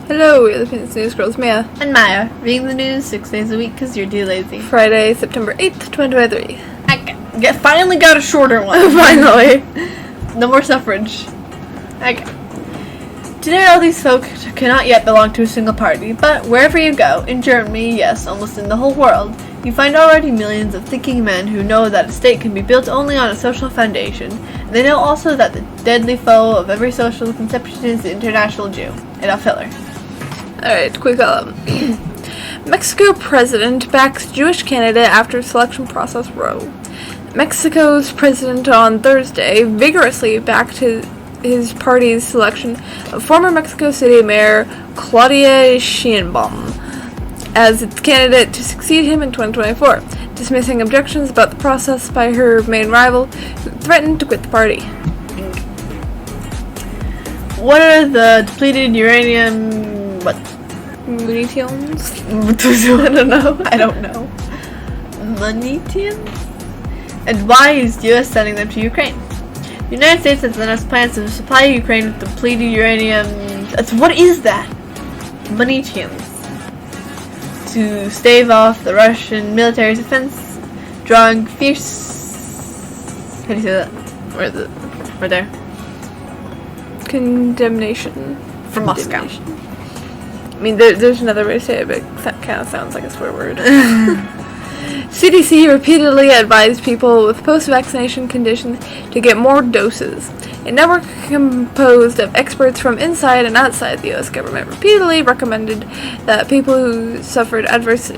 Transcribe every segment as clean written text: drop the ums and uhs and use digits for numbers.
Hello, we're the PNC Newsgirls, Mia. And Maya, reading the news 6 days a week because you're too lazy. Friday, September 8th, 2023. I finally got a shorter one. Finally. No more suffrage. Today all these folk cannot yet belong to a single party, but wherever you go, in Germany, yes, almost in the whole world, you find already millions of thinking men who know that a state can be built only on a social foundation, and they know also that the deadly foe of every social conception is the international Jew, Adolf Hitler. Alright, quick Mexico president backs Jewish candidate after selection process row. Mexico's president on Thursday vigorously backed his party's selection of former Mexico City Mayor Claudia Sheinbaum as its candidate to succeed him in 2024, dismissing objections about the process by her main rival, who threatened to quit the party. What are the depleted uranium... Munitions? I don't know. Munitions? And why is the US sending them to Ukraine? The United States has announced plans to supply Ukraine with depleted uranium... What is that? Munitions. To stave off the Russian military's offense, drawing fierce... How do you say that? Where is it? Right there. Condemnation. From Moscow. I mean, there's another way to say it, but that kind of sounds like a swear word. CDC repeatedly advised people with post-vaccination conditions to get more doses. A network composed of experts from inside and outside the U.S. government repeatedly recommended that people who suffered adverse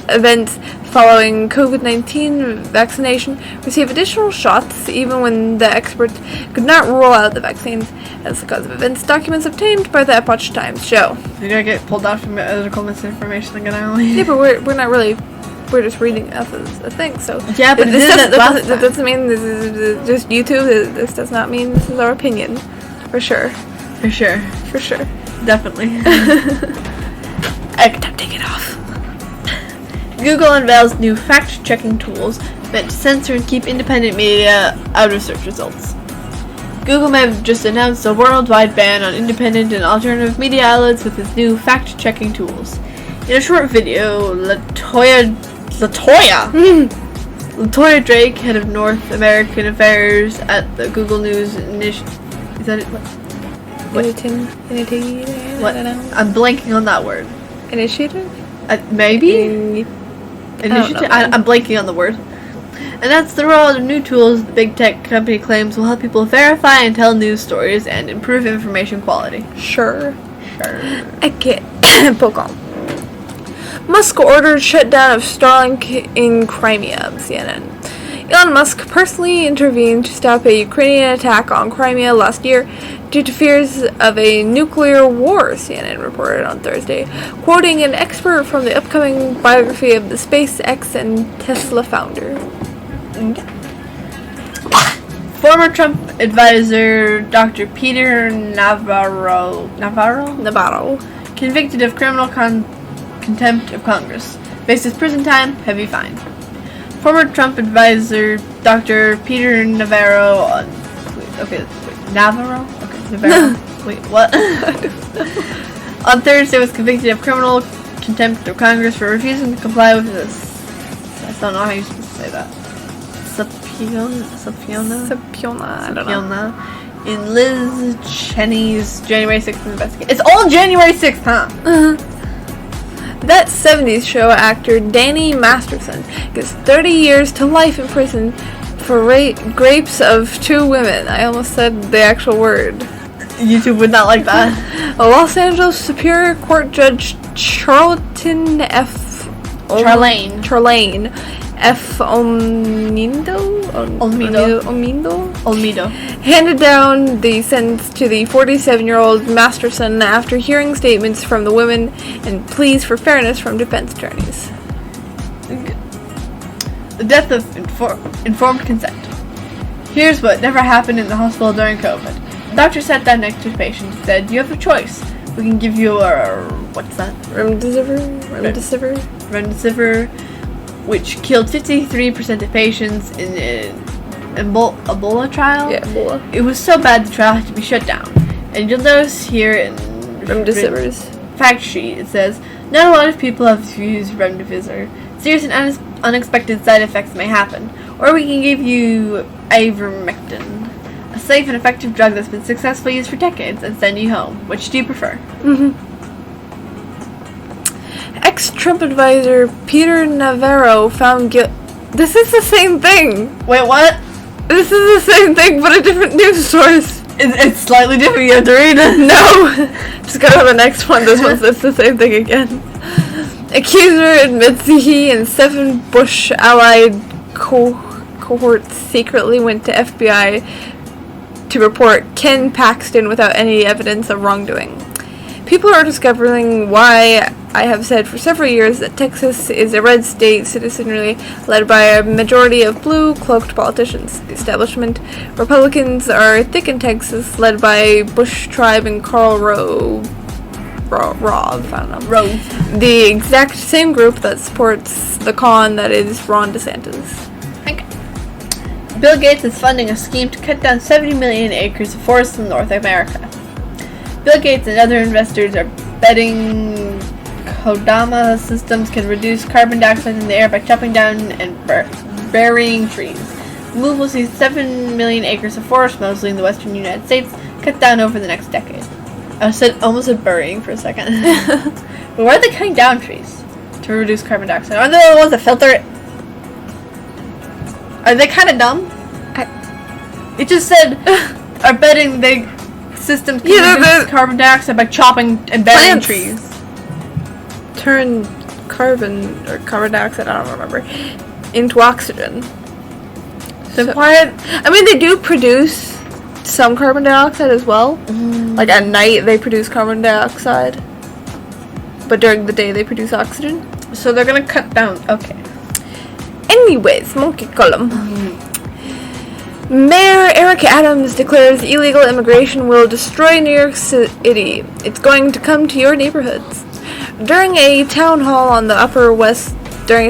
events following COVID-19 vaccination receive additional shots, even when the experts could not rule out the vaccines as the cause of events. Documents obtained by the Epoch Times show. You're gonna get pulled out from medical misinformation again, Allie. Yeah, but we're not really. We're just reading off a thing, so yeah, but that doesn't mean this is just YouTube. This does not mean this is our opinion, for sure. For sure. Definitely. Time to take it off. Google unveils new fact-checking tools meant to censor and keep independent media out of search results. Google may have just announced a worldwide ban on independent and alternative media outlets with its new fact-checking tools. In a short video, Latoya Drake, head of North American Affairs at the Google News Initiative. Is that it? What? I don't know. I'm blanking on that word. Initiative? Maybe? Initiative? I'm blanking on the word. And that's the rollout of new tools the big tech company claims will help people verify and tell news stories and improve information quality. Sure. I can't. Poke on. Musk ordered shutdown of Starlink in Crimea, CNN. Elon Musk personally intervened to stop a Ukrainian attack on Crimea last year due to fears of a nuclear war, CNN reported on Thursday, quoting an expert from the upcoming biography of the SpaceX and Tesla founder. Former Trump advisor Dr. Peter Navarro, convicted of criminal contempt of Congress, faces prison time, heavy fine. Former Trump advisor Dr. Peter Navarro. Navarro. Wait, what? On Thursday, was convicted of criminal contempt of Congress for refusing to comply with this. I don't know how you're supposed to say that. Subpoena. I don't know. In Liz Cheney's January 6th investigation. It's all January 6th, huh? That 70s show actor Danny Masterson gets 30 years to life in prison for rapes of 2 women. I almost said the actual word. YouTube would not like that. A Los Angeles Superior Court Judge Charlene F. Olmedo handed down the sentence to the 47-year-old Masterson after hearing statements from the women and pleas for fairness from defense attorneys. The death of informed consent. Here's what never happened in the hospital during COVID. The doctor sat down next to the patient and said, "You have a choice. We can give you a... what's that? Remdesivir, which killed 53% of patients in an Ebola trial. Yeah, Ebola. It was so bad the trial had to be shut down. And you'll notice here in Remdesivir. fact sheet, it says, not a lot of people have used remdesivir. Serious and unexpected side effects may happen. Or we can give you ivermectin, a safe and effective drug that's been successfully used for decades, and send you home. Which do you prefer? Ex-Trump advisor Peter Navarro found guilty. This is the same thing. Wait, what? This is the same thing, but a different news source. It's slightly different. You have to read it. No! Just go to the next one. This one's it's the same thing again. Accuser admits he and 7 Bush allied cohorts secretly went to FBI to report Ken Paxton without any evidence of wrongdoing. People are discovering why I have said for several years that Texas is a red state citizenry led by a majority of blue-cloaked politicians. The establishment Republicans are thick in Texas, led by Bush Tribe and Karl Rove, I don't know. Rove. The exact same group that supports the con that is Ron DeSantis. Okay. Bill Gates is funding a scheme to cut down 70 million acres of forests in North America. Bill Gates and other investors are betting Kodama systems can reduce carbon dioxide in the air by chopping down and burying trees. The move will see 7 million acres of forest, mostly in the western United States, cut down over the next decade. I almost said burying for a second. But why are they cutting down trees? To reduce carbon dioxide. Aren't they the ones that filter it? Are they kind of dumb? It just said, are betting the systems can reduce carbon dioxide by chopping and burying trees. Turn carbon dioxide, I don't remember, into oxygen. So why? I mean, they do produce some carbon dioxide as well. Like at night they produce carbon dioxide, but during the day they produce oxygen. So they're gonna cut down. Okay. Anyways, monkey column. Mayor Eric Adams declares illegal immigration will destroy New York City. It's going to come to your neighborhoods. During a town hall on the Upper West on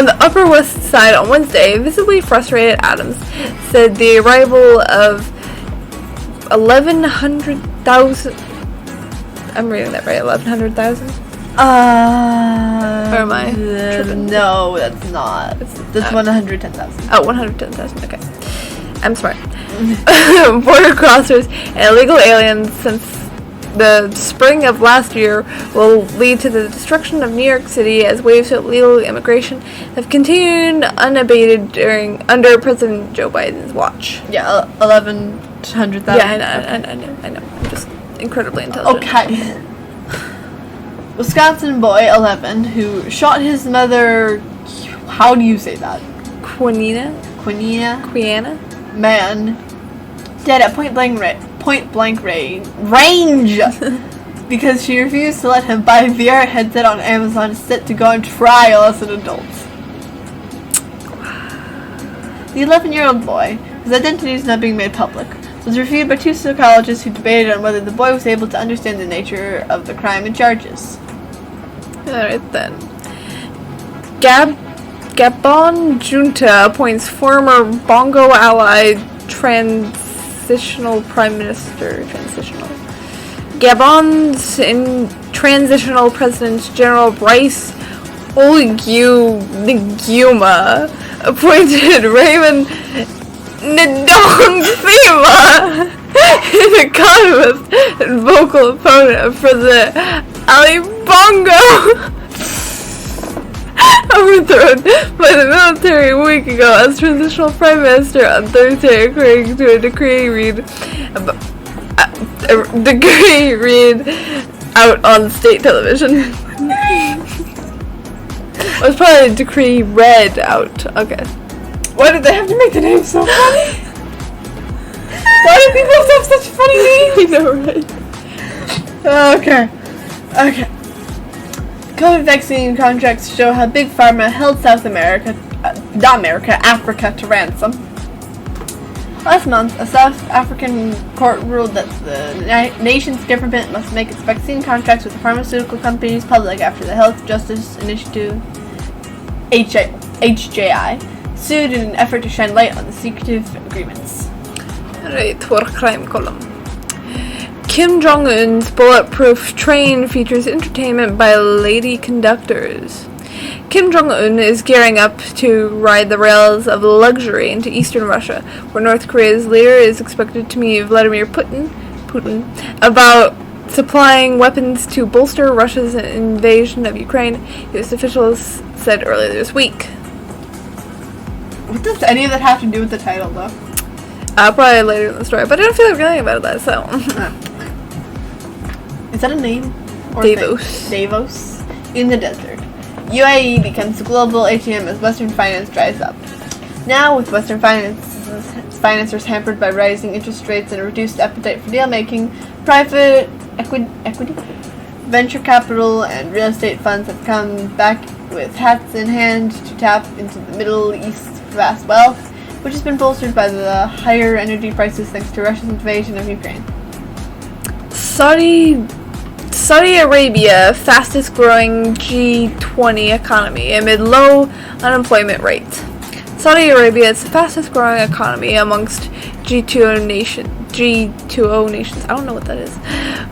the Upper West Side on Wednesday, visibly frustrated Adams said the arrival of 1,100,000. I'm reading that right. 1,100,000. Or am I tripping? No, that's not. That's 110,000. Oh, 110,000. Okay, I'm smart. Border crossers and illegal aliens since the spring of last year will lead to the destruction of New York City as waves of illegal immigration have continued unabated under President Joe Biden's watch. Yeah, 1,100,000. Yeah, I know. I'm just incredibly intelligent. Okay. Wisconsin boy, 11, who shot his mother. How do you say that? Quiana? Man, dead at point blank range because she refused to let him buy a VR headset on Amazon set to go on trial as an adult. The 11-year-old boy, his identity is not being made public, was reviewed by 2 psychologists who debated on whether the boy was able to understand the nature of the crime and charges. Alright then. Gabon junta appoints former Bongo ally transitional prime minister. Gabon's transitional president General Brice Oligui appointed Raymond Ndong-Thema, an economist and vocal opponent of President Ali Bongo, overthrown by the military a week ago as transitional prime minister on Thursday, according to a decree read out on state television. It was probably a decree read out. Okay. Why did they have to make the name so funny? Why do people have such funny names? I know, right? Okay. COVID vaccine contracts show how Big Pharma held Africa to ransom. Last month, a South African court ruled that the nation's government must make its vaccine contracts with the pharmaceutical companies public after the Health Justice Initiative, HJI, sued in an effort to shine light on the secretive agreements. Alright, for crime column. Kim Jong-un's bulletproof train features entertainment by lady conductors. Kim Jong-un is gearing up to ride the rails of luxury into eastern Russia, where North Korea's leader is expected to meet Vladimir Putin about supplying weapons to bolster Russia's invasion of Ukraine, U.S. officials said earlier this week. What does any of that have to do with the title, though? Probably later in the story, but I don't feel like reading about that, so. Is that a name? Or Davos. Davos. In the desert. UAE becomes a global ATM as Western finance dries up. Now, with Western financiers hampered by rising interest rates and a reduced appetite for deal-making, private equity, venture capital, and real estate funds have come back with hats in hand to tap into the Middle East's vast wealth, which has been bolstered by the higher energy prices thanks to Russia's invasion of Ukraine. Saudi Arabia, fastest growing G20 economy amid low unemployment rates. Saudi Arabia is the fastest growing economy amongst G20 nations. I don't know what that is.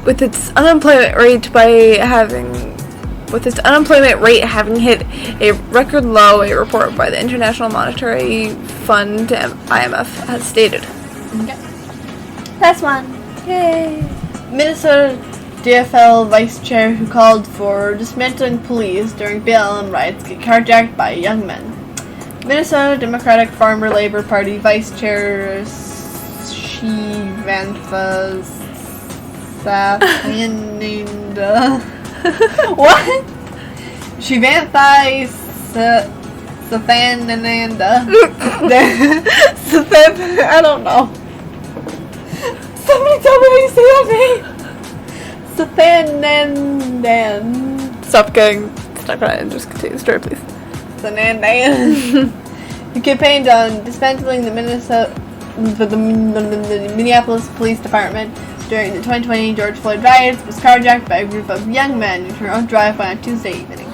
With its unemployment rate having hit a record low, a report by the International Monetary Fund (IMF) has stated. Okay. Last one. Yay! Minnesota DFL vice chair who called for dismantling police during BLM riots get carjacked by young men. Minnesota Democratic Farmer Labor Party vice chair Shivantha Sathananda. What? Shivantha Sathananda. I don't know. Somebody tell me how you say that name. Sathanandan. Stop crying and just continue the story, please. Sathanandan. He campaigned on dismantling the Minneapolis Police Department during the 2020 George Floyd riots. Was carjacked by a group of young men in her own driveway on Tuesday evening.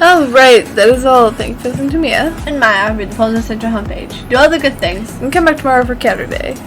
Alright, that is all. Thanks for listening to Mia. And Maya, read the Polls Central homepage. Do all the good things. And come back tomorrow for Counter Day.